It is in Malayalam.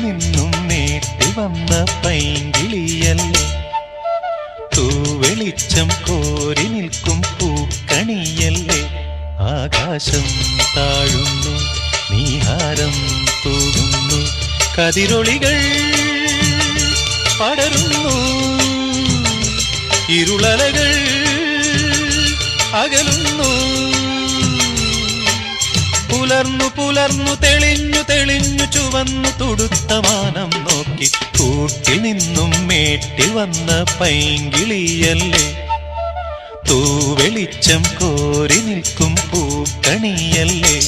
നിന്നും മേട്ടി വന്ന പൈങ്കിളിയല്ലേ, തൂവെളിച്ചം കോരി നിൽക്കും പൂക്കണിയല്ലേ. ആകാശം താഴുന്നു, നീഹാരം തൂകുന്നു, കതിരൊളികൾ പടരുന്നു, ഇരുളലകൾ അകലുന്നു. പുലർന്നു പുലർന്നു തെളിഞ്ഞു തെളിഞ്ഞു ചുവന്നു തുടുത്ത മാനം നോക്കി കൂട്ടിൽ നിന്നും മേട്ടിൽ വന്ന പൈങ്കിളിയല്ലേ, തൂവെളിച്ചം കോരി നിൽക്കും പൂക്കണിയല്ലേ.